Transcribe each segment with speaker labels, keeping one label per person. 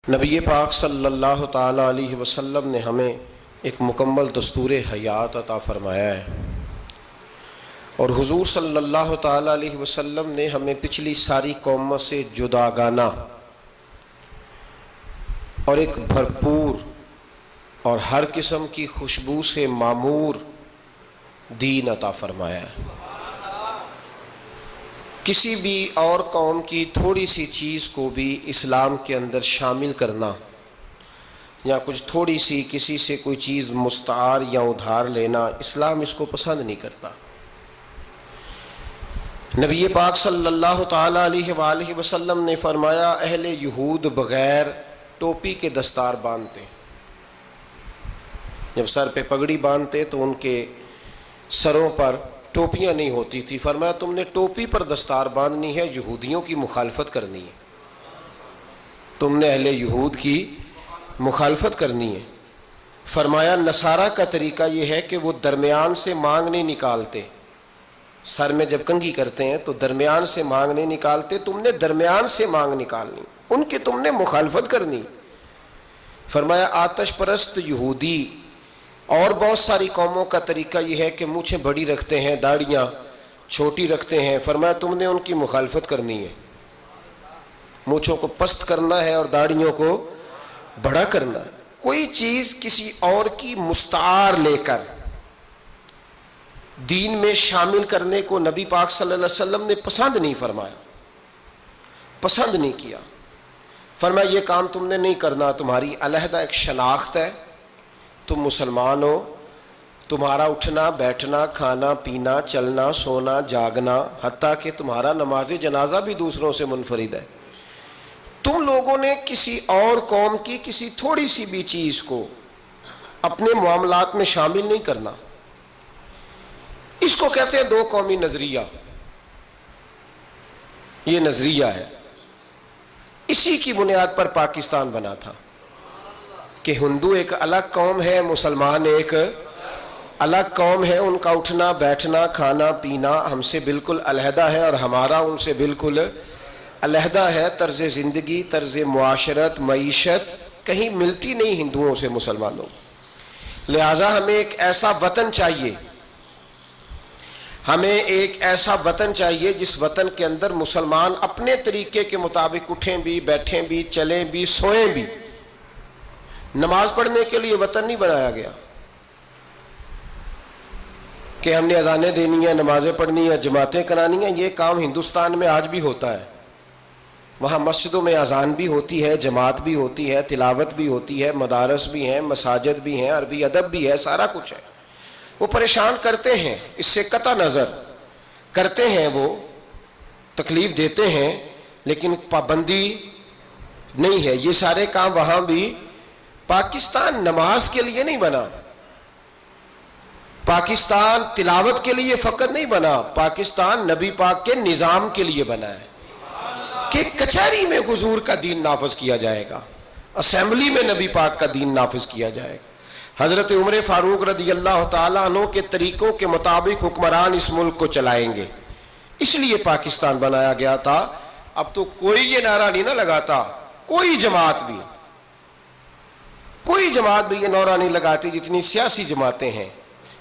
Speaker 1: نبی پاک صلی اللہ تعالیٰ علیہ وسلم نے ہمیں ایک مکمل دستور حیات عطا فرمایا ہے، اور حضور صلی اللہ تعالیٰ علیہ وسلم نے ہمیں پچھلی ساری قوموں سے جداگانہ اور ایک بھرپور اور ہر قسم کی خوشبو سے معمور دین عطا فرمایا ہے۔ کسی بھی اور قوم کی تھوڑی سی چیز کو بھی اسلام کے اندر شامل کرنا یا کچھ تھوڑی سی کسی سے کوئی چیز مستعار یا ادھار لینا، اسلام اس کو پسند نہیں کرتا۔ نبی پاک صلی اللہ تعالیٰ علیہ وآلہ وسلم نے فرمایا، اہل یہود بغیر ٹوپی کے دستار باندھتے، جب سر پہ پگڑی باندھتے تو ان کے سروں پر ٹوپیاں نہیں ہوتی تھی۔ فرمایا تم نے ٹوپی پر دستار باندھنی ہے، یہودیوں کی مخالفت کرنی ہے، تم نے اہل یہود کی مخالفت کرنی ہے۔ فرمایا نصارہ کا طریقہ یہ ہے کہ وہ درمیان سے مانگ نہیں نکالتے، سر میں جب کنگھی کرتے ہیں تو درمیان سے مانگ نہیں نکالتے، تم نے درمیان سے مانگ نکالنی، ان کی تم نے مخالفت کرنی۔ فرمایا آتش پرست یہودی اور بہت ساری قوموں کا طریقہ یہ ہے کہ مونچھیں بڑی رکھتے ہیں، داڑھیاں چھوٹی رکھتے ہیں۔ فرمایا تم نے ان کی مخالفت کرنی ہے، مونچھوں کو پست کرنا ہے اور داڑھیوں کو بڑا کرنا ہے۔ کوئی چیز کسی اور کی مستعار لے کر دین میں شامل کرنے کو نبی پاک صلی اللہ علیہ وسلم نے پسند نہیں فرمایا، پسند نہیں کیا۔ فرمایا یہ کام تم نے نہیں کرنا، تمہاری علیحدہ ایک شناخت ہے، تم مسلمان ہو، تمہارا اٹھنا بیٹھنا کھانا پینا چلنا سونا جاگنا حتیٰ کہ تمہارا نماز جنازہ بھی دوسروں سے منفرد ہے۔ تم لوگوں نے کسی اور قوم کی کسی تھوڑی سی بھی چیز کو اپنے معاملات میں شامل نہیں کرنا۔ اس کو کہتے ہیں دو قومی نظریہ، یہ نظریہ ہے، اسی کی بنیاد پر پاکستان بنا تھا کہ ہندو ایک الگ قوم ہے، مسلمان ایک الگ قوم ہے، ان کا اٹھنا بیٹھنا کھانا پینا ہم سے بالکل علیحدہ ہے اور ہمارا ان سے بالکل علیحدہ ہے۔ طرز زندگی طرز معاشرت معیشت کہیں ملتی نہیں ہندوؤں سے مسلمانوں، لہٰذا ہمیں ایک ایسا وطن چاہیے، ہمیں ایک ایسا وطن چاہیے جس وطن کے اندر مسلمان اپنے طریقے کے مطابق اٹھیں بھی بیٹھیں بھی چلیں بھی سوئیں بھی۔ نماز پڑھنے کے لیے وطن نہیں بنایا گیا کہ ہم نے اذانیں دینی ہیں نمازیں پڑھنی ہیں جماعتیں کرانی ہیں۔ یہ کام ہندوستان میں آج بھی ہوتا ہے، وہاں مسجدوں میں اذان بھی ہوتی ہے، جماعت بھی ہوتی ہے، تلاوت بھی ہوتی ہے، مدارس بھی ہیں، مساجد بھی ہیں، عربی ادب بھی ہے، سارا کچھ ہے۔ وہ پریشان کرتے ہیں، اس سے قطع نظر کرتے ہیں، وہ تکلیف دیتے ہیں، لیکن پابندی نہیں ہے۔ یہ سارے کام وہاں بھی۔ پاکستان نماز کے لیے نہیں بنا، پاکستان تلاوت کے لیے فقط نہیں بنا، پاکستان نبی پاک کے نظام کے لیے بنا ہے کہ کچہری میں حضور کا دین نافذ کیا جائے گا، اسمبلی میں نبی پاک کا دین نافذ کیا جائے گا۔ حضرت عمر فاروق رضی اللہ تعالیٰ عنہ کے طریقوں کے مطابق حکمران اس ملک کو چلائیں گے، اس لیے پاکستان بنایا گیا تھا۔ اب تو کوئی یہ نعرہ نہیں نہ لگاتا، کوئی جماعت بھی یہ نعرہ نہیں لگاتی جتنی سیاسی جماعتیں ہیں۔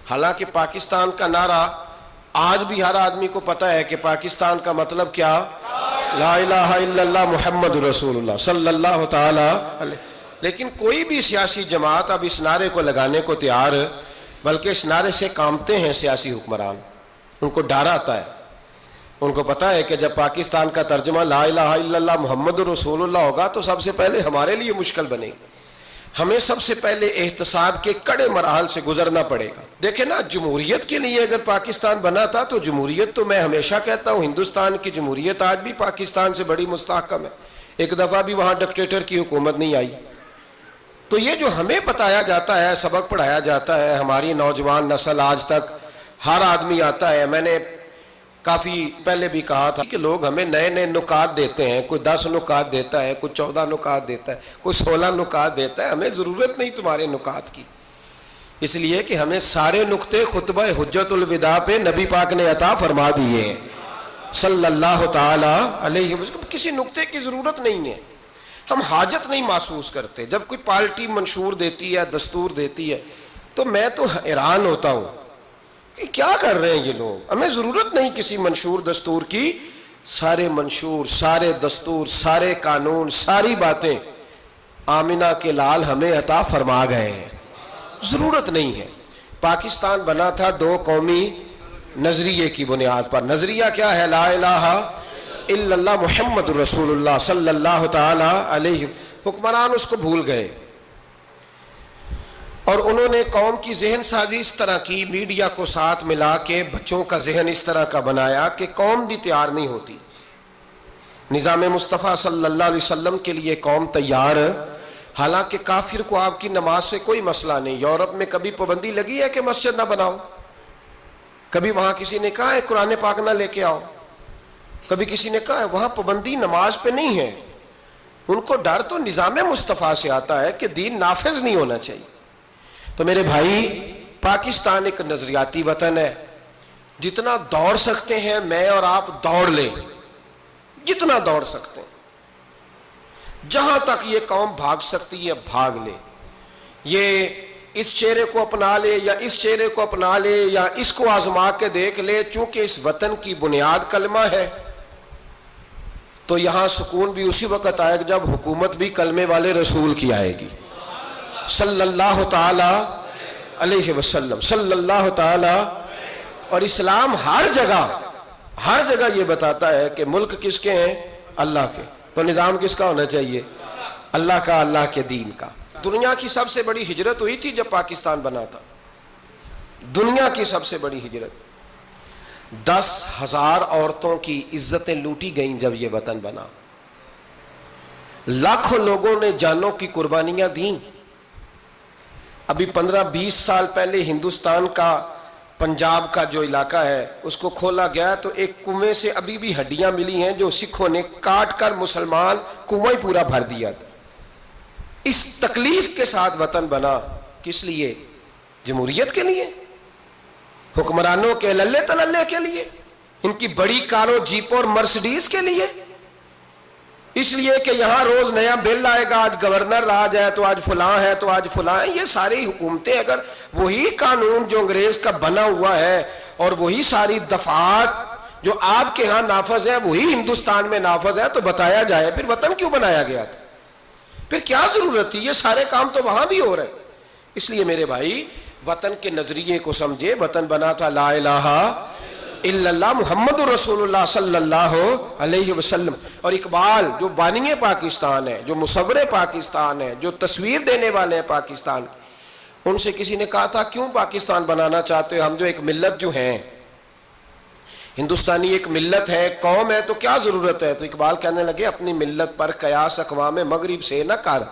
Speaker 1: حالانکہ پاکستان کا نعرہ آج بھی ہر آدمی کو پتہ ہے کہ پاکستان کا مطلب کیا، لا الہ الا اللہ محمد رسول اللہ صلی اللہ تعالی علیہ۔ لیکن کوئی بھی سیاسی جماعت اب اس نعرے کو لگانے کو تیار، بلکہ اس نعرے سے کامتے ہیں سیاسی حکمران، ان کو ڈر آتا ہے، ان کو پتہ ہے کہ جب پاکستان کا ترجمہ لا الہ الا اللہ محمد رسول اللہ ہوگا تو سب سے پہلے ہمارے لیے مشکل بنے گی، ہمیں سب سے پہلے احتساب کے کڑے مراحل سے گزرنا پڑے گا۔ دیکھیں نا، جمہوریت کے لیے اگر پاکستان بنا تھا تو جمہوریت تو میں ہمیشہ کہتا ہوں ہندوستان کی جمہوریت آج بھی پاکستان سے بڑی مستحکم ہے، ایک دفعہ بھی وہاں ڈکٹیٹر کی حکومت نہیں آئی۔ تو یہ جو ہمیں بتایا جاتا ہے، سبق پڑھایا جاتا ہے، ہماری نوجوان نسل آج تک ہر آدمی آتا ہے، میں نے کافی پہلے بھی کہا تھا کہ لوگ ہمیں نئے نئے نکات دیتے ہیں، کوئی 10 نکات دیتا ہے، کوئی 14 نکات دیتا ہے، کوئی 16 نکات دیتا ہے۔ ہمیں ضرورت نہیں تمہارے نکات کی، اس لیے کہ ہمیں سارے نکتے خطبہ حجت الوداع پہ نبی پاک نے عطا فرما دیے ہیں صلی اللہ تعالی علیہ وسلم، کسی نکتے کی ضرورت نہیں ہے۔ ہم حاجت نہیں محسوس کرتے. جب کوئی پارٹی منشور دیتی ہے، دستور دیتی ہے، تو میں تو حیران ہوتا ہوں کہ کیا کر رہے ہیں یہ لوگ. ہمیں ضرورت نہیں کسی منشور دستور کی. سارے منشور، سارے دستور، سارے قانون، ساری باتیں آمنہ کے لال ہمیں عطا فرما گئے ہیں. ضرورت نہیں ہے. پاکستان بنا تھا دو قومی نظریے کی بنیاد پر. نظریہ کیا ہے؟ لا الہ الا اللہ محمد رسول اللہ صلی اللہ تعالی علیہ. حکمران اس کو بھول گئے اور انہوں نے قوم کی ذہن سازی اس طرح کی، میڈیا کو ساتھ ملا کے بچوں کا ذہن اس طرح کا بنایا کہ قوم بھی تیار نہیں ہوتی. نظام مصطفیٰ صلی اللہ علیہ وسلم کے لیے قوم تیار، حالانکہ کافر کو آپ کی نماز سے کوئی مسئلہ نہیں. یورپ میں کبھی پابندی لگی ہے کہ مسجد نہ بناؤ؟ کبھی وہاں کسی نے کہا ہے قرآن پاک نہ لے کے آؤ؟ کبھی کسی نے کہا ہے؟ وہاں پابندی نماز پہ نہیں ہے. ان کو ڈر تو نظام مصطفیٰ سے آتا ہے کہ دین نافذ نہیں ہونا چاہیے. تو میرے بھائی، پاکستان ایک نظریاتی وطن ہے. جتنا دوڑ سکتے ہیں میں اور آپ دوڑ لیں، جتنا دوڑ سکتے ہیں. جہاں تک یہ قوم بھاگ سکتی ہے بھاگ لے. یہ اس چہرے کو اپنا لے یا اس چہرے کو اپنا لے یا اس کو آزما کے دیکھ لے. چونکہ اس وطن کی بنیاد کلمہ ہے تو یہاں سکون بھی اسی وقت آئے گا جب حکومت بھی کلمے والے رسول کی آئے گی صلی اللہ تعالی علیہ وسلم، صلی اللہ تعالی. اور اسلام ہر جگہ یہ بتاتا ہے کہ ملک کس کے ہیں؟ اللہ کے. تو نظام کس کا ہونا چاہیے؟ اللہ کا، اللہ کے دین کا. دنیا کی سب سے بڑی ہجرت ہوئی تھی جب پاکستان بنا تھا. دنیا کی سب سے بڑی ہجرت. 10,000 عورتوں کی عزتیں لوٹی گئیں جب یہ وطن بنا. لاکھوں لوگوں نے جانوں کی قربانیاں دیں. ابھی 15-20 سال پہلے ہندوستان کا پنجاب کا جو علاقہ ہے اس کو کھولا گیا تو ایک کنویں سے ابھی بھی ہڈیاں ملی ہیں جو سکھوں نے کاٹ کر مسلمان کنواں ہی پورا بھر دیا تھا. اس تکلیف کے ساتھ وطن بنا. کس لیے؟ جمہوریت کے لیے، حکمرانوں کے للے تللے کے لیے، ان کی بڑی کاروں جیپوں اور مرسڈیز کے لیے. اس لیے کہ یہاں روز نیا بل آئے گا، آج گورنر راج ہے تو آج فلاں ہے تو آج فلاں ہے. یہ ساری حکومتیں اگر وہی قانون جو انگریز کا بنا ہوا ہے اور وہی ساری دفعات جو آپ کے ہاں نافذ ہے وہی ہندوستان میں نافذ ہے تو بتایا جائے پھر وطن کیوں بنایا گیا تھا؟ پھر کیا ضرورت تھی؟ یہ سارے کام تو وہاں بھی ہو رہے. اس لیے میرے بھائی وطن کے نظریے کو سمجھے. وطن بنا تھا لا الہ الا اللہ محمد رسول اللہ صلی اللہ علیہ وسلم. اور اقبال جو بانی پاکستان ہے، جو مصور پاکستان ہے، جو تصویر دینے والے ہیں پاکستان، ان سے کسی نے کہا تھا کیوں پاکستان بنانا چاہتے ہو؟ ہم جو ایک ملت جو ہیں، ہندوستانی ایک ملت ہے، قوم ہے، تو کیا ضرورت ہے؟ تو اقبال کہنے لگے اپنی ملت پر قیاس اقوام مغرب سے نہ کر،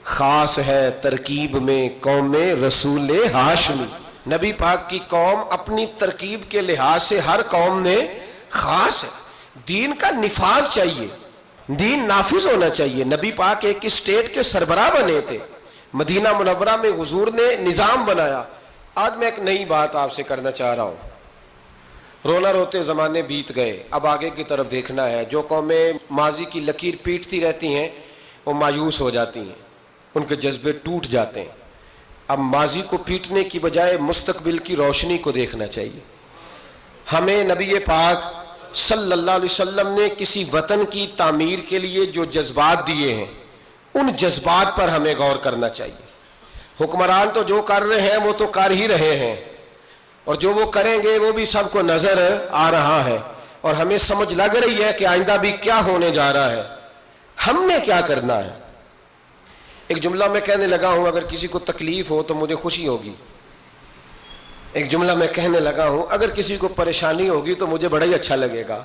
Speaker 1: خاص ہے ترکیب میں قوم رسول ہاشمی. نبی پاک کی قوم اپنی ترکیب کے لحاظ سے ہر قوم نے خاص ہے. دین کا نفاذ چاہیے، دین نافذ ہونا چاہیے. نبی پاک ایک اسٹیٹ کے سربراہ بنے تھے. مدینہ منورہ میں حضور نے نظام بنایا. آج میں ایک نئی بات آپ سے کرنا چاہ رہا ہوں. رونا روتے زمانے بیت گئے، اب آگے کی طرف دیکھنا ہے. جو قومیں ماضی کی لکیر پیٹتی رہتی ہیں وہ مایوس ہو جاتی ہیں، ان کے جذبے ٹوٹ جاتے ہیں. اب ماضی کو پیٹنے کی بجائے مستقبل کی روشنی کو دیکھنا چاہیے. ہمیں نبی پاک صلی اللہ علیہ وسلم نے کسی وطن کی تعمیر کے لیے جو جذبات دیے ہیں ان جذبات پر ہمیں غور کرنا چاہیے. حکمران تو جو کر رہے ہیں وہ تو کر ہی رہے ہیں اور جو وہ کریں گے وہ بھی سب کو نظر آ رہا ہے اور ہمیں سمجھ لگ رہی ہے کہ آئندہ بھی کیا ہونے جا رہا ہے. ہم نے کیا کرنا ہے؟ ایک جملہ میں کہنے لگا ہوں، اگر کسی کو تکلیف ہو تو مجھے خوشی ہوگی. ایک جملہ میں کہنے لگا ہوں، اگر کسی کو پریشانی ہوگی تو مجھے بڑا ہی اچھا لگے گا.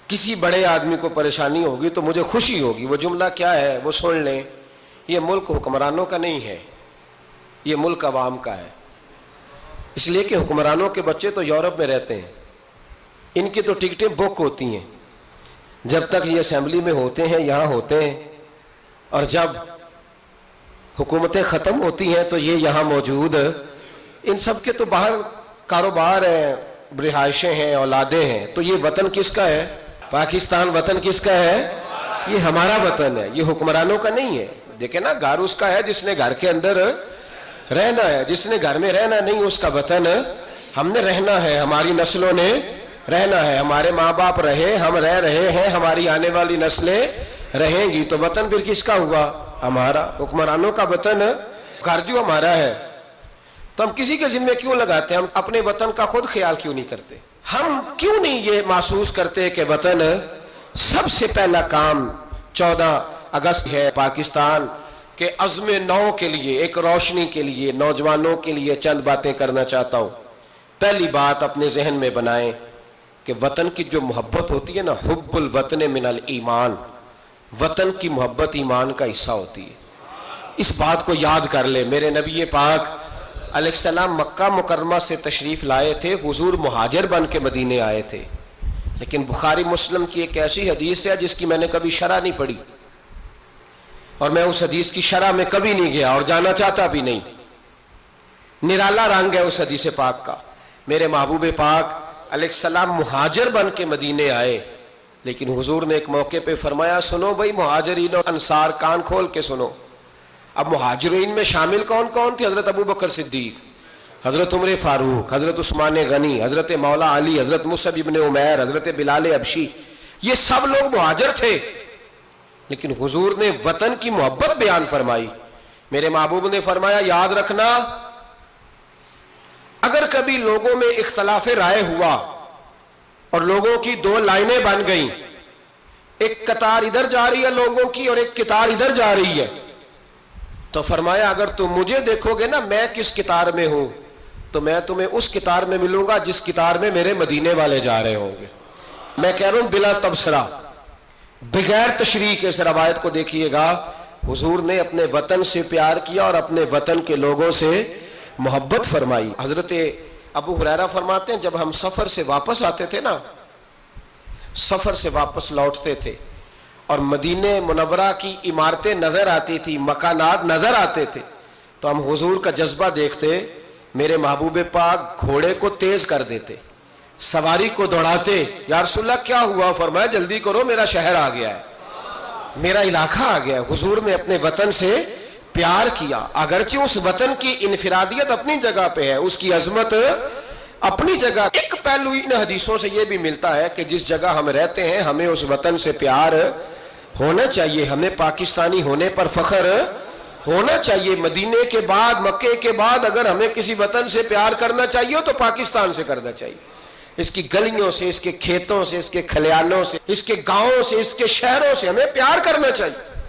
Speaker 1: کسی بڑے آدمی کو پریشانی ہوگی تو مجھے خوشی ہوگی. وہ جملہ کیا ہے وہ سن لیں. یہ ملک حکمرانوں کا نہیں ہے، یہ ملک عوام کا ہے. اس لیے کہ حکمرانوں کے بچے تو یورپ میں رہتے ہیں، ان کی تو ٹکٹیں بک ہوتی ہیں. جب تک یہ اسمبلی میں ہوتے ہیں یہاں ہوتے ہیں، اور جب حکومتیں ختم ہوتی ہیں تو یہ یہاں موجود. ان سب کے تو باہر کاروبار ہیں، رہائشیں ہیں، اولادیں ہیں. تو یہ وطن کس کا ہے؟ پاکستان وطن کس کا ہے؟ یہ ہمارا وطن ہے، یہ حکمرانوں کا نہیں ہے۔ دیکھیں نا، گھر اس کا ہے جس نے گھر کے اندر رہنا ہے، جس نے گھر میں رہنا نہیں اس کا وطن ہم نے رہنا ہے، ہماری نسلوں نے رہنا ہے، ہمارے ماں باپ رہے، ہم رہ رہے ہیں، ہماری آنے والی نسلیں رہیں گی، تو وطن پھر کس کا ہوا؟ ہمارا۔ حکمرانوں کا وطن گھر جو ہمارا ہے، تو ہم کسی کے ذمہ کیوں لگاتے ہیں؟ ہم اپنے وطن کا خود خیال کیوں نہیں کرتے؟ ہم کیوں نہیں یہ محسوس کرتے کہ وطن سب سے پہلا کام 14 اگست ہے پاکستان کے عزم نو کے لیے، ایک روشنی کے لیے، نوجوانوں کے لیے چند باتیں کرنا چاہتا ہوں۔ پہلی بات اپنے ذہن میں بنائیں کہ وطن کی جو محبت ہوتی ہے نا، حب الوطن من الایمان، وطن کی محبت ایمان کا حصہ ہوتی ہے۔ اس بات کو یاد کر لے۔ میرے نبی پاک علیہ السلام مکہ مکرمہ سے تشریف لائے تھے، حضور مہاجر بن کے مدینے آئے تھے، لیکن بخاری مسلم کی ایک ایسی حدیث ہے جس کی میں نے کبھی شرح نہیں پڑھی، اور میں اس حدیث کی شرح میں کبھی نہیں گیا اور جانا چاہتا بھی نہیں۔ نرالا رنگ ہے اس حدیث پاک کا۔ میرے محبوب پاک علیہ السلام مہاجر بن کے مدینے آئے، لیکن حضور نے ایک موقع پہ فرمایا، سنو بھائی مہاجرین اور انصار، کان کھول کے سنو۔ اب مہاجرین میں شامل کون کون تھے؟ حضرت ابو بکر صدیق، حضرت عمر فاروق، حضرت عثمان غنی، حضرت مولا علی، حضرت مصعب ابن عمیر، حضرت بلال حبشی، یہ سب لوگ مہاجر تھے، لیکن حضور نے وطن کی محبت بیان فرمائی۔ میرے محبوب نے فرمایا، یاد رکھنا اگر کبھی لوگوں میں اختلاف رائے ہوا اور لوگوں کی دو لائنیں بن گئیں، ایک قطار ادھر جا رہی ہے لوگوں کی اور ایک قطار ادھر جا رہی ہے، تو فرمایا اگر تم مجھے دیکھو گے نا میں کس قطار میں ہوں، تو میں تمہیں اس قطار میں ملوں گا جس قطار میں میرے مدینے والے جا رہے ہوں گے۔ میں کہہ رہا ہوں بلا تبصرہ، بغیر تشریح کے اس روایت کو دیکھیے گا، حضور نے اپنے وطن سے پیار کیا اور اپنے وطن کے لوگوں سے محبت فرمائی۔ حضرت ابو ہریرہ فرماتے ہیں جب ہم سفر سے واپس آتے تھے نا، سفر سے واپس لوٹتے تھے اور مدینہ منورہ کی عمارتیں نظر آتی تھی، مکانات نظر آتے تھے، تو ہم حضور کا جذبہ دیکھتے، میرے محبوب پاک گھوڑے کو تیز کر دیتے، سواری کو دوڑاتے، یا رسول اللہ کیا ہوا؟ فرمایا جلدی کرو میرا شہر آ گیا ہے، میرا علاقہ آ گیا ہے۔ حضور نے اپنے وطن سے پیار کیا، اگرچہ اس وطن کی انفرادیت اپنی جگہ پہ ہے، اس کی عظمت اپنی جگہ۔ ایک پہلو ان حدیثوں سے یہ بھی ملتا ہے کہ جس جگہ ہم رہتے ہیں ہمیں اس وطن سے پیار ہونا چاہیے، ہمیں پاکستانی ہونے پر فخر ہونا چاہیے۔ مدینے کے بعد، مکے کے بعد اگر ہمیں کسی وطن سے پیار کرنا چاہیے تو پاکستان سے کرنا چاہیے، اس کی گلیوں سے، اس کے کھیتوں سے، اس کے کھلیانوں سے، اس کے گاؤں سے، اس کے شہروں سے ہمیں پیار کرنا چاہیے،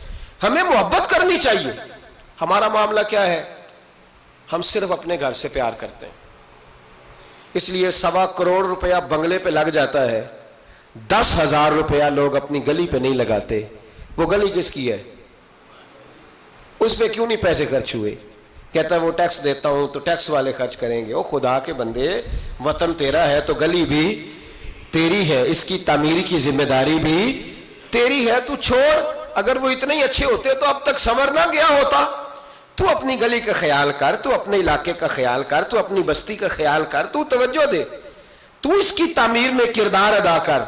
Speaker 1: ہمیں محبت کرنی چاہیے۔ ہمارا معاملہ کیا ہے؟ ہم صرف اپنے گھر سے پیار کرتے ہیں، اس لیے 1.25 کروڑ روپیہ بنگلے پہ لگ جاتا ہے، 10,000 روپیہ لوگ اپنی گلی پہ نہیں لگاتے۔ وہ گلی کس کی ہے؟ اس پہ کیوں نہیں پیسے خرچ ہوئے؟ کہتا ہے وہ ٹیکس دیتا ہوں تو ٹیکس والے خرچ کریں گے۔ او خدا کے بندے، وطن تیرا ہے تو گلی بھی تیری ہے، اس کی تعمیر کی ذمہ داری بھی تیری ہے، تو چھوڑ۔ اگر وہ اتنے ہی اچھے ہوتے تو اب تک سنور نہ گیا ہوتا۔ تو اپنی گلی کا خیال کر، تو اپنے علاقے کا خیال کر، تو اپنی بستی کا خیال کر، تو توجہ دے، تو اس کی تعمیر میں کردار ادا کر۔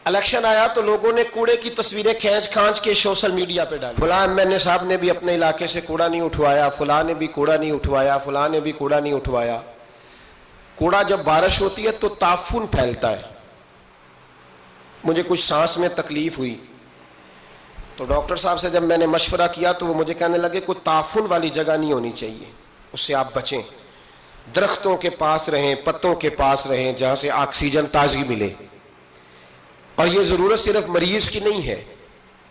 Speaker 1: الیکشن آیا تو لوگوں نے کوڑے کی تصویریں کھینچ کھانچ کے سوشل میڈیا پہ ڈالی، فلاں ایم صاحب نے بھی اپنے علاقے سے کوڑا نہیں اٹھوایا، فلاں نے بھی کوڑا نہیں اٹھوایا، فلاں نے بھی کوڑا نہیں اٹھوایا۔ کوڑا جب بارش ہوتی ہے تو تعفن پھیلتا ہے۔ مجھے کچھ سانس میں تکلیف ہوئی تو ڈاکٹر صاحب سے جب میں نے مشورہ کیا تو وہ مجھے کہنے لگے کوئی تعفن والی جگہ نہیں ہونی چاہیے، اس سے آپ بچیں، درختوں کے پاس رہیں، پتوں کے پاس رہیں جہاں سے آکسیجن تازگی ملے۔ اور یہ ضرورت صرف مریض کی نہیں ہے،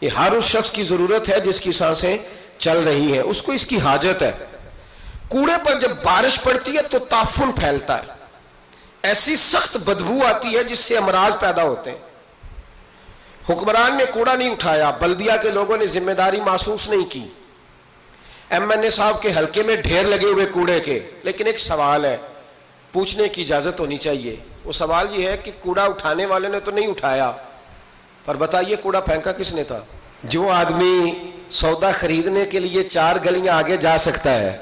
Speaker 1: یہ ہر اس شخص کی ضرورت ہے جس کی سانسیں چل رہی ہیں، اس کو اس کی حاجت ہے۔ کوڑے پر جب بارش پڑتی ہے تو تعفن پھیلتا ہے، ایسی سخت بدبو آتی ہے جس سے امراض پیدا ہوتے ہیں۔ حکمران نے کوڑا نہیں اٹھایا، بلدیہ کے لوگوں نے ذمہ داری محسوس نہیں کی، ایم این اے صاحب کے حلقے میں ڈھیر لگے ہوئے کوڑے کے۔ لیکن ایک سوال ہے، پوچھنے کی اجازت ہونی چاہیے۔ وہ سوال یہ ہے کہ کوڑا اٹھانے والے نے تو نہیں اٹھایا، پر بتائیے کوڑا پھینکا کس نے تھا؟ جو آدمی سودا خریدنے کے لیے 4 گلیاں آگے جا سکتا ہے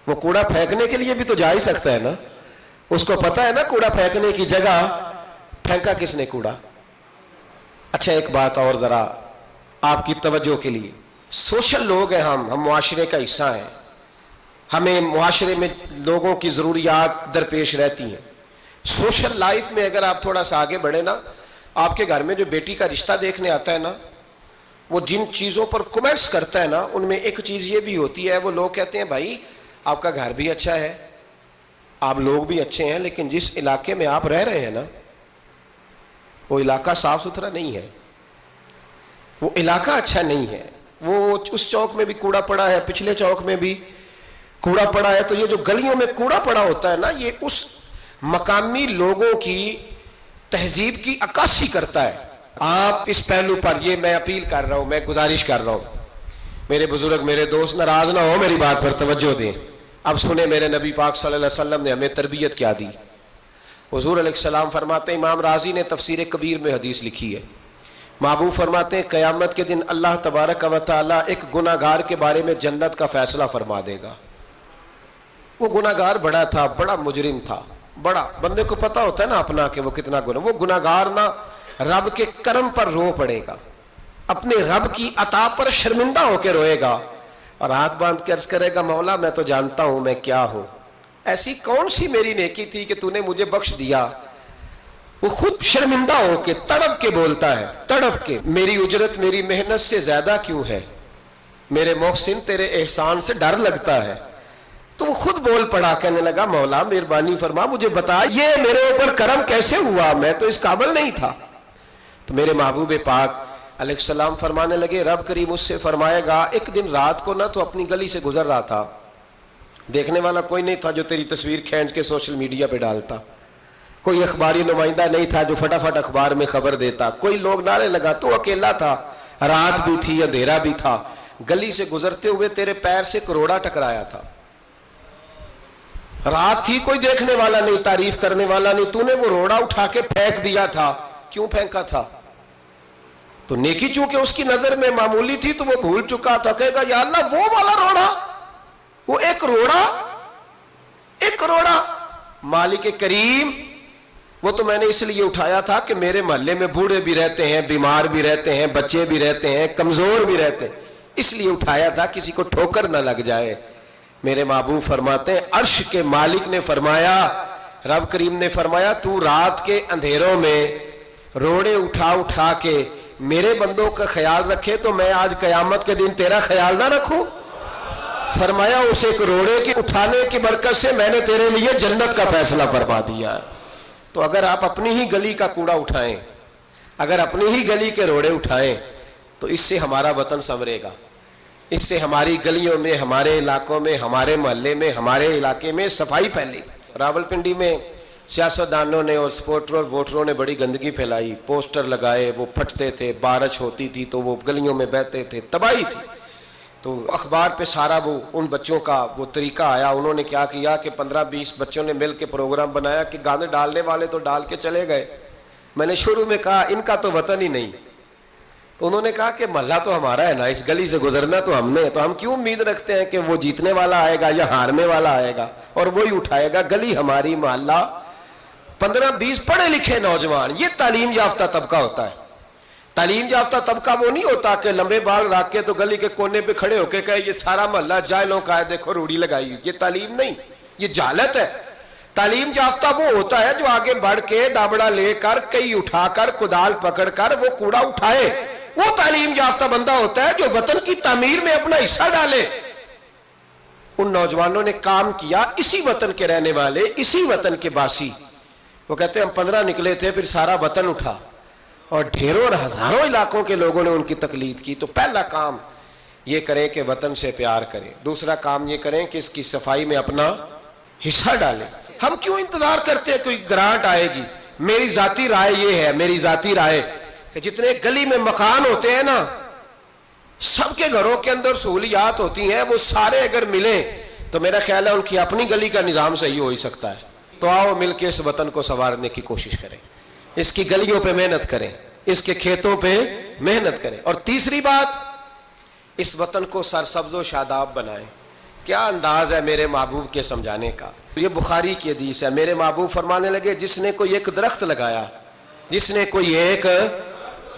Speaker 1: وہ کوڑا پھینکنے کے لیے بھی تو جا ہی سکتا ہے نا، اس کو پتا ہے نا کوڑا پھینکنے کی جگہ۔ پھینکا کس نے کوڑا؟ اچھا ایک بات اور ذرا آپ کی توجہ کے لیے، سوشل لوگ ہیں ہم معاشرے کا حصہ ہیں، ہمیں معاشرے میں لوگوں کی ضروریات درپیش رہتی ہیں۔ سوشل لائف میں اگر آپ تھوڑا سا آگے بڑھے نا، آپ کے گھر میں جو بیٹی کا رشتہ دیکھنے آتا ہے نا، وہ جن چیزوں پر کمنٹس کرتا ہے نا، ان میں ایک چیز یہ بھی ہوتی ہے، وہ لوگ کہتے ہیں بھائی آپ کا گھر بھی اچھا ہے، آپ لوگ بھی اچھے ہیں، لیکن جس علاقے میں آپ رہ رہے ہیں نا، وہ علاقہ صاف ستھرا نہیں ہے، وہ علاقہ اچھا نہیں ہے، وہ اس چوک میں بھی کوڑا پڑا ہے، پچھلے چوک میں بھی کوڑا پڑا ہے۔ تو یہ جو گلیوں میں کوڑا پڑا ہوتا ہے نا، یہ اس مقامی لوگوں کی تہذیب کی عکاسی کرتا ہے۔ آپ اس پہلو پر یہ میں اپیل کر رہا ہوں، میں گزارش کر رہا ہوں، میرے بزرگ میرے دوست ناراض نہ ہو، میری بات پر توجہ دیں۔ اب سنیں میرے نبی پاک صلی اللہ علیہ وسلم نے ہمیں تربیت کیا دی۔ حضور علیہ السلام فرماتے ہیں، امام رازی نے تفسیر کبیر میں حدیث لکھی ہے، محبوب فرماتے ہیں قیامت کے دن اللہ تبارک و تعالیٰ ایک گناہ گار کے بارے میں جنت کا فیصلہ فرما دے گا۔ وہ گناہ گار بڑا تھا، بڑا مجرم تھا، بڑا، بندے کو پتا ہوتا ہے نا اپنا کہ وہ کتنا گناہ، وہ گناہ گار نہ رب کے کرم پر رو پڑے گا، اپنے رب کی عطا پر شرمندہ ہو کے روئے گا، اور ہاتھ باندھ کے عرض کرے گا مولا میں تو جانتا ہوں میں کیا ہوں، ایسی کون سی میری نیکی تھی کہ تو نے مجھے بخش دیا۔ وہ خود شرمندہ ہو کے تڑپ کے بولتا ہے، تڑپ کے، میری اجرت میری محنت سے زیادہ کیوں ہے، میرے محسن تیرے احسان سے ڈر لگتا ہے۔ تو وہ خود بول پڑا، کہنے لگا مولا مہربانی فرما مجھے بتا یہ میرے اوپر کرم کیسے ہوا، میں تو اس قابل نہیں تھا۔ تو میرے محبوب پاک علیہ السلام فرمانے لگے، رب کریم اس سے فرمائے گا ایک دن رات کو نہ تو اپنی گلی سے گزر رہا تھا، دیکھنے والا کوئی نہیں تھا جو تیری تصویر کھینچ کے سوشل میڈیا پہ ڈالتا، کوئی اخباری نمائندہ نہیں تھا جو فٹافٹ اخبار میں خبر دیتا، کوئی لوگ نعرے لگا، تو اکیلا تھا، رات بھی تھی اندھیرا بھی تھا، گلی سے گزرتے ہوئے تیرے پیر سے کروڑا ٹکرایا تھا، رات تھی، کوئی دیکھنے والا نہیں، تعریف کرنے والا نہیں، تو نے وہ روڑا اٹھا کے پھینک دیا تھا، کیوں پھینکا تھا؟ تو نیکی چونکہ اس کی نظر میں معمولی تھی تو وہ بھول چکا تھا، کہے گا یا اللہ وہ والا روڑا، وہ ایک روڑا مالک کریم، وہ تو میں نے اس لیے اٹھایا تھا کہ میرے محلے میں بوڑھے بھی رہتے ہیں، بیمار بھی رہتے ہیں، بچے بھی رہتے ہیں، کمزور بھی رہتے ہیں، اس لیے اٹھایا تھا کسی کو ٹھوکر نہ لگ جائے۔ میرے محبوب فرماتے ہیں عرش کے مالک نے فرمایا، رب کریم نے فرمایا تو رات کے اندھیروں میں روڑے اٹھا اٹھا کے میرے بندوں کا خیال رکھے تو میں آج قیامت کے دن تیرا خیال نہ رکھوں؟ فرمایا اس ایک روڑے کے اٹھانے کی برکت سے میں نے تیرے لیے جنت کا فیصلہ فرما دیا ہے۔ تو اگر آپ اپنی ہی گلی کا کوڑا اٹھائیں، اگر اپنی ہی گلی کے روڑے اٹھائیں تو اس سے ہمارا وطن سنورے گا، اس سے ہماری گلیوں میں، ہمارے علاقوں میں، ہمارے محلے میں، ہمارے علاقے میں صفائی پھیلی۔ راولپنڈی میں سیاستدانوں نے اور سپورٹروں اور ووٹروں نے بڑی گندگی پھیلائی، پوسٹر لگائے، وہ پھٹتے تھے، بارش ہوتی تھی تو وہ گلیوں میں بہتے تھے، تباہی تھی۔ تو اخبار پہ سارا وہ ان بچوں کا وہ طریقہ آیا، انہوں نے کیا کیا کہ 15-20 بچوں نے مل کے پروگرام بنایا کہ گانے ڈالنے والے تو ڈال کے چلے گئے، میں نے شروع میں کہا ان کا تو وطن ہی نہیں، تو انہوں نے کہا کہ محلہ تو ہمارا ہے نا، اس گلی سے گزرنا تو ہم نے، تو ہم کیوں امید رکھتے ہیں کہ وہ جیتنے والا آئے گا یا ہارنے والا آئے گا اور وہی اٹھائے گا، گلی ہماری، محلہ۔ 15-20 پڑھے لکھے نوجوان، یہ تعلیم یافتہ طبقہ ہوتا ہے۔ تعلیم یافتہ طبقہ وہ نہیں ہوتا کہ لمبے بال رکھ کے تو گلی کے کونے پہ کھڑے ہو کے کہے یہ سارا محلہ جاہلوں کا ہے، دیکھو روڑی لگائی، یہ تعلیم نہیں، یہ جہالت ہے۔ تعلیم یافتہ وہ ہوتا ہے جو آگے بڑھ کے دابڑا لے کر، کئی اٹھا کر، کدال پکڑ کر وہ کوڑا اٹھائے، وہ تعلیم یافتہ بندہ ہوتا ہے جو وطن کی تعمیر میں اپنا حصہ ڈالے۔ ان نوجوانوں نے کام کیا، اسی وطن کے رہنے والے، اسی وطن کے باسی، وہ کہتے ہیں ہم 15 نکلے تھے، پھر سارا وطن اٹھا اور ڈھیروں اور ہزاروں علاقوں کے لوگوں نے ان کی تقلید کی۔ تو پہلا کام یہ کریں کہ وطن سے پیار کریں، دوسرا کام یہ کریں کہ اس کی صفائی میں اپنا حصہ ڈالیں۔ ہم کیوں انتظار کرتے ہیں کوئی گرانٹ آئے گی؟ میری ذاتی رائے یہ ہے، میری ذاتی رائے کہ جتنے گلی میں مکان ہوتے ہیں نا، سب کے گھروں کے اندر سہولیات ہوتی ہیں، وہ سارے اگر ملیں تو میرا خیال ہے ان کی اپنی گلی کا نظام صحیح ہو ہی سکتا ہے۔ تو آؤ مل کے اس وطن کو سنوارنے کی کوشش کریں، اس کی گلیوں پہ محنت کریں، اس کے کھیتوں پہ محنت کریں۔ اور تیسری بات، اس وطن کو سرسبز و شاداب بنائیں۔ کیا انداز ہے میرے محبوب کے سمجھانے کا، یہ بخاری کی حدیث ہے۔ میرے محبوب فرمانے لگے جس نے کوئی ایک درخت لگایا، جس نے کوئی ایک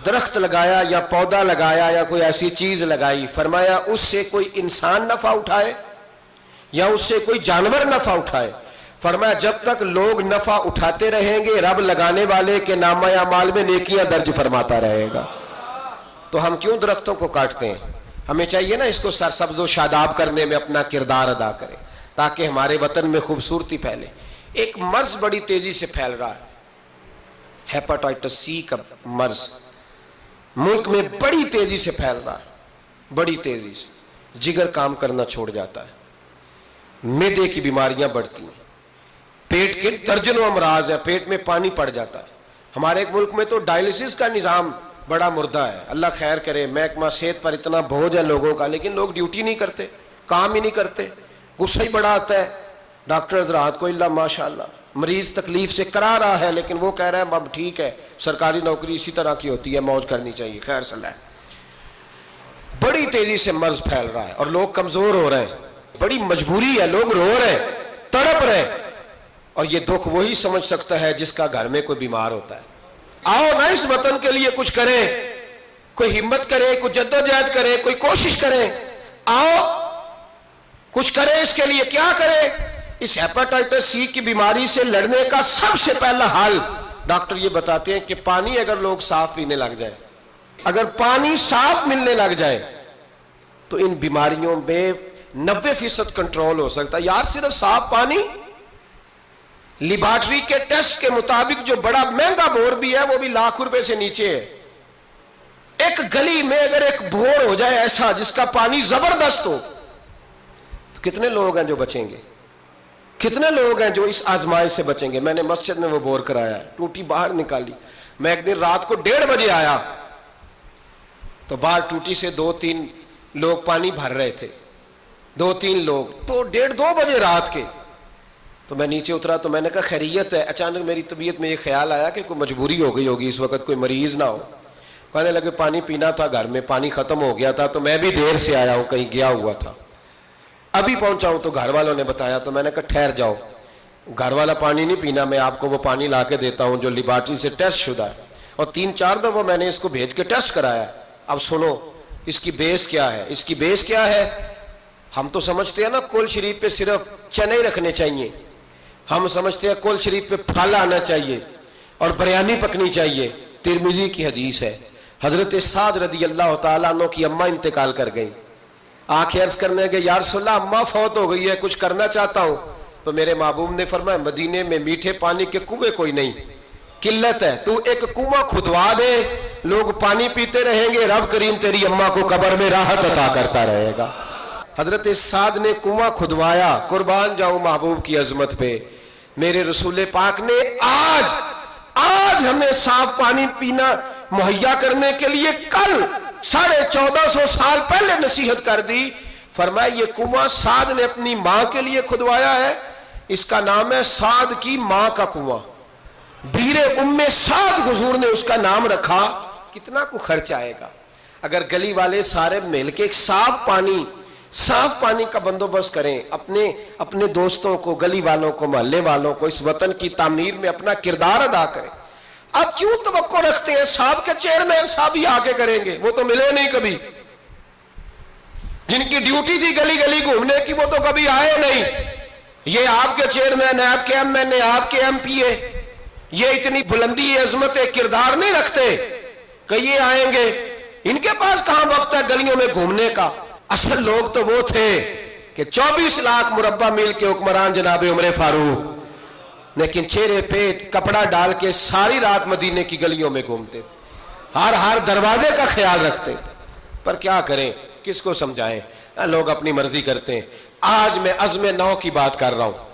Speaker 1: درخت لگایا یا پودا لگایا یا کوئی ایسی چیز لگائی، فرمایا اس سے کوئی انسان نفع اٹھائے یا اس سے کوئی جانور نفع اٹھائے، فرمایا جب تک لوگ نفع اٹھاتے رہیں گے رب لگانے والے کے نامہ اعمال میں نیکیاں درج فرماتا رہے گا۔ تو ہم کیوں درختوں کو کاٹتے ہیں؟ ہمیں چاہیے نا اس کو سرسبز و شاداب کرنے میں اپنا کردار ادا کریں تاکہ ہمارے وطن میں خوبصورتی پھیلے۔ ایک مرض بڑی تیزی سے پھیل رہا ہے، ہیپاٹائٹس سی کا مرض ملک میں بڑی تیزی سے پھیل رہا ہے، بڑی تیزی سے جگر کام کرنا چھوڑ جاتا ہے، معدے کی بیماریاں بڑھتی ہیں، پیٹ کے درجنوں امراض ہیں، پیٹ میں پانی پڑ جاتا ہے۔ ہمارے ایک ملک میں تو ڈائلسس کا نظام بڑا مردہ ہے، اللہ خیر کرے، محکمہ صحت پر اتنا بوجھ ہے لوگوں کا، لیکن لوگ ڈیوٹی نہیں کرتے، کام ہی نہیں کرتے، غصہ ہی بڑا آتا ہے ڈاکٹر حضرات کو، اللہ ماشاءاللہ مریض تکلیف سے کرا رہا ہے لیکن وہ کہہ رہے ہیں اب ٹھیک ہے، سرکاری نوکری اسی طرح کی ہوتی ہے، موج کرنی چاہیے، خیر صلی اللہ ہے۔ بڑی تیزی سے مرض پھیل رہا ہے اور لوگ کمزور ہو رہے ہیں، بڑی مجبوری ہے، لوگ رو رہے ہیں، تڑپ رہے ہیں، اور یہ دکھ وہی سمجھ سکتا ہے جس کا گھر میں کوئی بیمار ہوتا ہے۔ آؤ نا اس وطن کے لیے کچھ کریں، کوئی ہمت کرے، کوئی جدوجہد کرے، کوئی کوشش کرے، آؤ کچھ کرے اس کے لیے۔ کیا کرے؟ اس ہیپاٹائٹس سی کی بیماری سے لڑنے کا سب سے پہلا حل ڈاکٹر یہ بتاتے ہیں کہ پانی اگر لوگ صاف پینے لگ جائیں، اگر پانی صاف ملنے لگ جائے تو ان بیماریوں میں 90% کنٹرول ہو سکتا ہے۔ یار صرف صاف پانی، لیبارٹری کے ٹیسٹ کے مطابق جو بڑا مہنگا بور بھی ہے وہ بھی ₹1,00,000 سے نیچے ہے۔ ایک گلی میں اگر ایک بور ہو جائے ایسا جس کا پانی زبردست ہو تو کتنے لوگ ہیں جو بچیں گے؟ کتنے لوگ ہیں جو اس آزمائش سے بچیں گے؟ میں نے مسجد میں وہ بور کرایا ہے، ٹوٹی باہر نکالی، میں ایک دن رات کو 1:30 بجے آیا تو باہر ٹوٹی سے 2-3 لوگ پانی بھر رہے تھے، 2-3 لوگ، تو 1:30-2 بجے رات کے، تو میں نیچے اترا تو میں نے کہا خیریت ہے؟ اچانک میری طبیعت میں یہ خیال آیا کہ کوئی مجبوری ہو گئی ہوگی اس وقت، کوئی مریض نہ ہو۔ کہنے لگے پانی پینا تھا، گھر میں پانی ختم ہو گیا تھا تو میں بھی دیر سے آیا ہوں، کہیں گیا ہوا تھا، ابھی پہنچا ہوں۔ تو گھر والوں نے بتایا تو میں نے کہا ٹھہر جاؤ، گھر والا پانی نہیں پینا، میں آپ کو وہ پانی لا کے دیتا ہوں جو لیبارٹری سے ٹیسٹ شدہ ہے، اور 3-4 دفعہ میں نے اس کو بھیج کے ٹیسٹ کرایا۔ اب سنو اس کی بیس کیا ہے، اس کی بیس کیا ہے؟ ہم تو سمجھتے ہیں نا کل شریف پہ صرف چنے رکھنے چاہیے، ہم سمجھتے ہیں کل شریف پہ پھل آنا چاہیے اور بریانی پکنی چاہیے۔ ترمذی کی حدیث ہے، حضرت سعد رضی اللہ تعالیٰ عنہ کی اماں انتقال کر گئی، آنکھیں عرض کرنے کے یا رسول اللہ اماں فوت ہو گئی ہے، کچھ کرنا چاہتا ہوں۔ تو میرے محبوب نے فرمایا مدینے میں میٹھے پانی کے کنویں کوئی نہیں، قلت ہے، تو ایک کنواں کھدوا دے، لوگ پانی پیتے رہیں گے، رب کریم تیری اماں کو قبر میں راحت عطا کرتا رہے گا۔ حضرت سعد نے کنواں کھدوایا، قربان جاؤں محبوب کی عظمت پہ۔ میرے رسول پاک نے آج ہمیں صاف پانی پینا مہیا کرنے کے لیے کل 1450 سال پہلے نصیحت کر دی، فرمایا یہ کنواں سعد نے اپنی ماں کے لیے کھدوایا ہے، اس کا نام ہے سعد کی ماں کا کنواں، بیر ام سعد حضور نے اس کا نام رکھا۔ کتنا کو خرچ آئے گا اگر گلی والے سارے مل کے ایک صاف پانی کا بندوبست کریں، اپنے دوستوں کو، گلی والوں کو، محلے والوں کو اس وطن کی تعمیر میں اپنا کردار ادا کریں۔ اب کیوں توقع رکھتے ہیں صاحب کے چیئرمین صاحب ہی آ کے کریں گے؟ وہ تو ملے نہیں کبھی، جن کی ڈیوٹی تھی گلی گلی گھومنے کی وہ تو کبھی آئے نہیں۔ یہ آپ کے چیئرمین، آپ کے ایم این اے، آپ کے ایم پی اے، یہ اتنی بلندی عظمت کردار نہیں رکھتے کہ یہ آئیں گے، ان کے پاس کہاں وقت ہے گلیوں میں گھومنے کا؟ اصل لوگ تو وہ تھے کہ 24 لاکھ مربع میل کے حکمران جناب عمر فاروق، لیکن چہرے پہ کپڑا ڈال کے ساری رات مدینے کی گلیوں میں گھومتے تھے، ہر دروازے کا خیال رکھتے تھے، پر کیا کریں، کس کو سمجھائیں؟ لوگ اپنی مرضی کرتے ہیں۔ آج میں عزم نو کی بات کر رہا ہوں،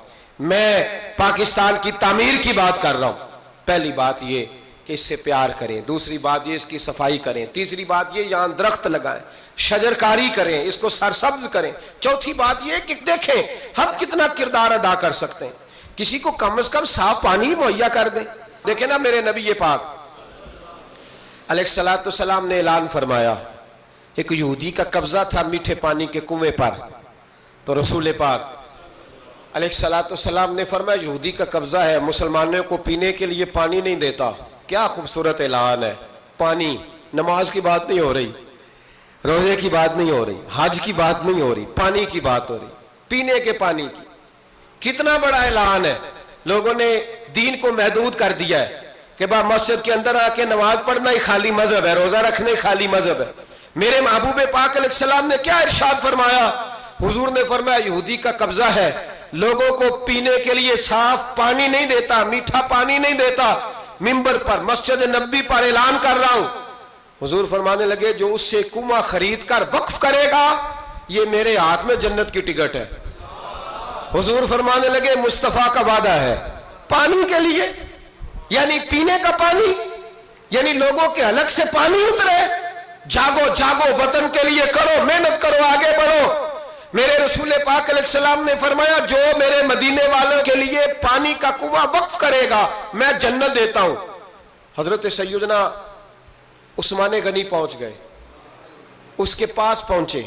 Speaker 1: میں پاکستان کی تعمیر کی بات کر رہا ہوں۔ پہلی بات یہ کہ اس سے پیار کریں، دوسری بات یہ اس کی صفائی کریں، تیسری بات یہ یہاں درخت لگائیں، شجرکاری کریں، اس کو سرسبز کریں، چوتھی بات یہ کہ دیکھیں ہم کتنا کردار ادا کر سکتے ہیں، کسی کو کم از کم صاف پانی مہیا کر دیں۔ دیکھیں نا میرے نبی پاک علیہ الصلوۃ والسلام نے اعلان فرمایا، ایک یہودی کا قبضہ تھا میٹھے پانی کے کنویں پر، تو رسول پاک علیہ الصلوۃ والسلام نے فرمایا یہودی کا قبضہ ہے، مسلمانوں کو پینے کے لیے پانی نہیں دیتا۔ کیا خوبصورت اعلان ہے، پانی نماز کی بات نہیں ہو رہی، روزے کی بات نہیں ہو رہی، حج کی بات نہیں ہو رہی، پانی کی بات ہو رہی، پینے کے پانی کی۔ کتنا بڑا اعلان ہے، لوگوں نے دین کو محدود کر دیا ہے کہ مسجد کے اندر آ کے نماز پڑھنا ہی خالی مذہب ہے، روزہ رکھنا ہی خالی مذہب ہے۔ میرے محبوب پاک علیہ السلام نے کیا ارشاد فرمایا؟ حضور نے فرمایا یہودی کا قبضہ ہے، لوگوں کو پینے کے لیے صاف پانی نہیں دیتا، میٹھا پانی نہیں دیتا۔ منبر پر مسجد نبی پر اعلان کر رہا ہوں، حضور فرمانے لگے جو اس سے کنواں خرید کر وقف کرے گا یہ میرے ہاتھ میں جنت کی ٹکٹ ہے۔ حضور فرمانے لگے مصطفیٰ کا وعدہ ہے پانی کے لیے، یعنی پینے کا پانی، یعنی لوگوں کے حلق سے پانی اترے۔ جاگو جاگو، وطن کے لیے کرو، محنت کرو، آگے بڑھو۔ میرے رسول پاک علیہ السلام نے فرمایا جو میرے مدینے والوں کے لیے پانی کا کنواں وقف کرے گا میں جنت دیتا ہوں۔ حضرت سیدنا عثمان غنی پہنچ گئے، اس کے پاس پہنچے،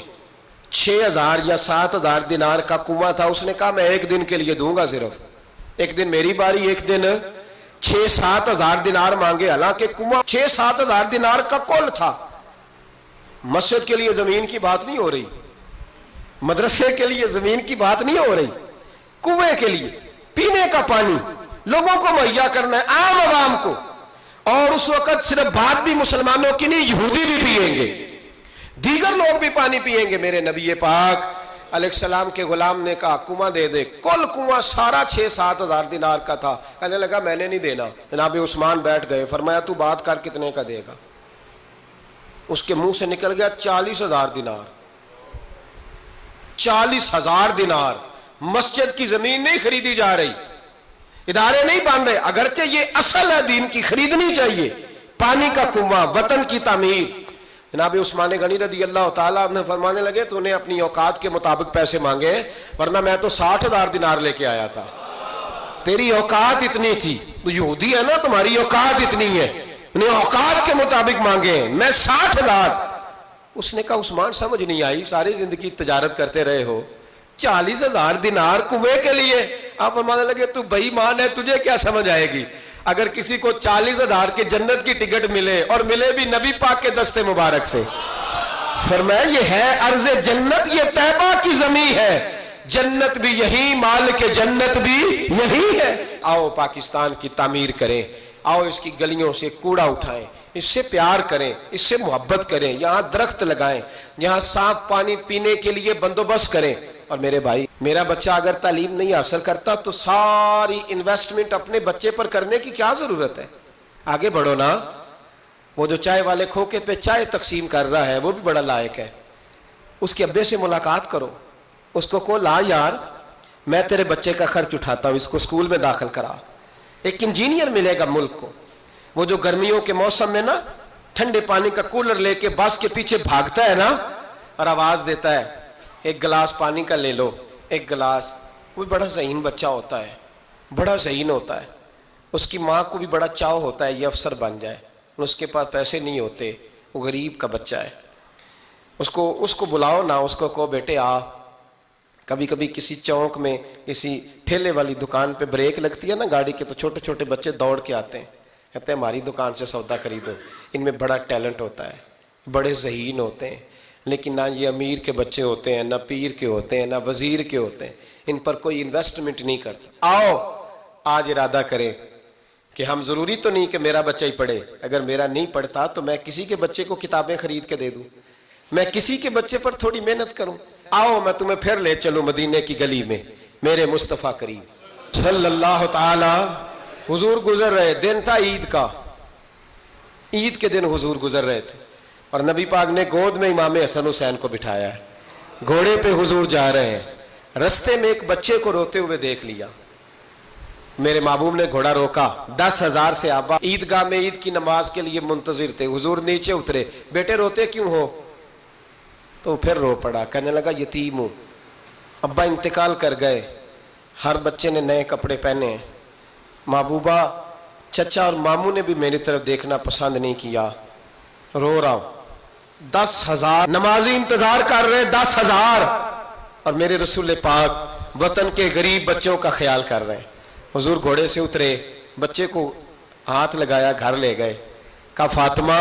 Speaker 1: 6,000 یا 7,000 دینار کا کنواں تھا۔ اس نے کہا میں ایک دن کے لیے دوں گا، صرف ایک دن میری باری، ایک دن 6-7 ہزار دینار مانگے، حالانکہ کنواں 6-7 ہزار دینار کا کل تھا۔ مسجد کے لیے زمین کی بات نہیں ہو رہی، مدرسے کے لیے زمین کی بات نہیں ہو رہی، کنویں کے لیے پینے کا پانی لوگوں کو مہیا کرنا ہے، عام عوام کو۔ اور اس وقت صرف بات بھی مسلمانوں کی نہیں، یہودی بھی پیئیں گے، دیگر لوگ بھی پانی پیئیں گے۔ میرے نبی پاک علیہ السلام کے غلام نے کہا کنواں دے دے۔ کل کنواں سارا 6-7 ہزار دینار کا تھا۔ کہنے لگا میں نے نہیں دینا۔ جناب عثمان بیٹھ گئے، فرمایا تو بات کر کتنے کا دے گا؟ اس کے منہ سے نکل گیا 40,000 دینار۔ 40,000 دینار۔ مسجد کی زمین نہیں خریدی جا رہی، ادارے نہیں بن رہے، اگرچہ یہ اصل ہے دین کی، خریدنی چاہیے۔ پانی کا کنواں، وطن کی تعمیر۔ جناب عثمان غنی رضی اللہ تعالیٰ عنہ فرمانے لگے تو نے اپنی اوقات کے مطابق پیسے مانگے، ورنہ میں تو 60,000 دینار لے کے آیا تھا، تیری اوقات اتنی تھی، تو یہودی ہے نا، تمہاری اوقات اتنی ہے، انہیں اوقات کے مطابق مانگے، میں 60,000۔ اس نے کہا عثمان سمجھ نہیں آئی، ساری زندگی تجارت کرتے رہے ہو، 40,000 دینار کنویں کے لیے؟ آپ فرمانے لگے تو بے ایمان ہے، تجھے کیا سمجھ آئے گی؟ اگر کسی کو 40,000 کے جنت کی ٹکٹ ملے، اور ملے بھی نبی پاک کے دستے مبارک سے، فرمایا یہ ہے ارض جنت، یہ طیبہ کی زمین ہے، جنت بھی یہی، مالک جنت بھی یہی ہے۔ آؤ پاکستان کی تعمیر کریں، آؤ اس کی گلیوں سے کوڑا اٹھائیں، اس سے پیار کریں، اس سے محبت کریں، یہاں درخت لگائیں، یہاں صاف پانی پینے کے لیے بندوبست کریں۔ اور میرے بھائی، میرا بچہ اگر تعلیم نہیں حاصل کرتا تو ساری انویسٹمنٹ اپنے بچے پر کرنے کی کیا ضرورت ہے؟ آگے بڑھو نا۔ وہ جو چائے والے کھوکے پہ چائے تقسیم کر رہا ہے وہ بھی بڑا لائق ہے، اس کے ابے سے ملاقات کرو، اس کو کہو لا یار میں تیرے بچے کا خرچ اٹھاتا ہوں، اس کو اسکول میں داخل کرا۔ ایک انجینئر ملے گا ملک کو، وہ جو گرمیوں کے موسم میں نا ٹھنڈے پانی کا کولر لے کے بس کے پیچھے بھاگتا ہے نا، اور آواز دیتا ہے ایک گلاس پانی کا لے لو، ایک گلاس۔ وہ بڑا ذہین بچہ ہوتا ہے، بڑا ذہین ہوتا ہے، اس کی ماں کو بھی بڑا چاؤ ہوتا ہے یہ افسر بن جائے، اس کے پاس پیسے نہیں ہوتے، وہ غریب کا بچہ ہے۔ اس کو بلاؤ نا، اس کو کہو بیٹے آ۔ کبھی کبھی کسی چوک میں کسی ٹھیلے والی دکان پہ بریک لگتی ہے نا گاڑی کے، تو چھوٹے چھوٹے بچے دوڑ کے آتے ہیں، کہتے ہیں ہماری دکان سے سودا خریدو۔ ان میں بڑا ٹیلنٹ ہوتا ہے، بڑے ذہین ہوتے ہیں، لیکن نہ یہ امیر کے بچے ہوتے ہیں، نہ پیر کے ہوتے ہیں، نہ وزیر کے ہوتے ہیں، ان پر کوئی انویسٹمنٹ نہیں کرتا۔ آؤ آج ارادہ کریں کہ ہم، ضروری تو نہیں کہ میرا بچہ ہی پڑھے، اگر میرا نہیں پڑھتا تو میں کسی کے بچے کو کتابیں خرید کے دے دوں، میں کسی کے بچے پر تھوڑی محنت کروں۔ آؤ میں تمہیں پھر لے چلوں مدینے کی گلی میں، میرے مصطفیٰ کریم صلی اللہ تعالی۔ حضور گزر رہے، دن تھا عید کا، عید کے دن حضور گزر رہے تھے، اور نبی پاک نے گود میں امام حسن حسین کو بٹھایا ہے، گھوڑے پہ حضور جا رہے ہیں، رستے میں ایک بچے کو روتے ہوئے دیکھ لیا، میرے محبوب نے گھوڑا روکا، 10,000 سے آبا عیدگاہ میں عید کی نماز کے لیے منتظر تھے، حضور نیچے اترے، بیٹے روتے کیوں ہو؟ تو پھر رو پڑا، کہنے لگا یتیم ہوں، ابا انتقال کر گئے، ہر بچے نے نئے کپڑے پہنے ہیں، محبوبہ چچا اور ماموں نے بھی میری طرف دیکھنا پسند نہیں کیا، رو رہا ہوں۔ 10,000 نمازی انتظار کر رہے، 10,000، اور میرے رسول پاک وطن کے غریب بچوں کا خیال کر رہے ہیں۔ حضور گھوڑے سے اترے، بچے کو ہاتھ لگایا، گھر لے گئے، کہا فاطمہ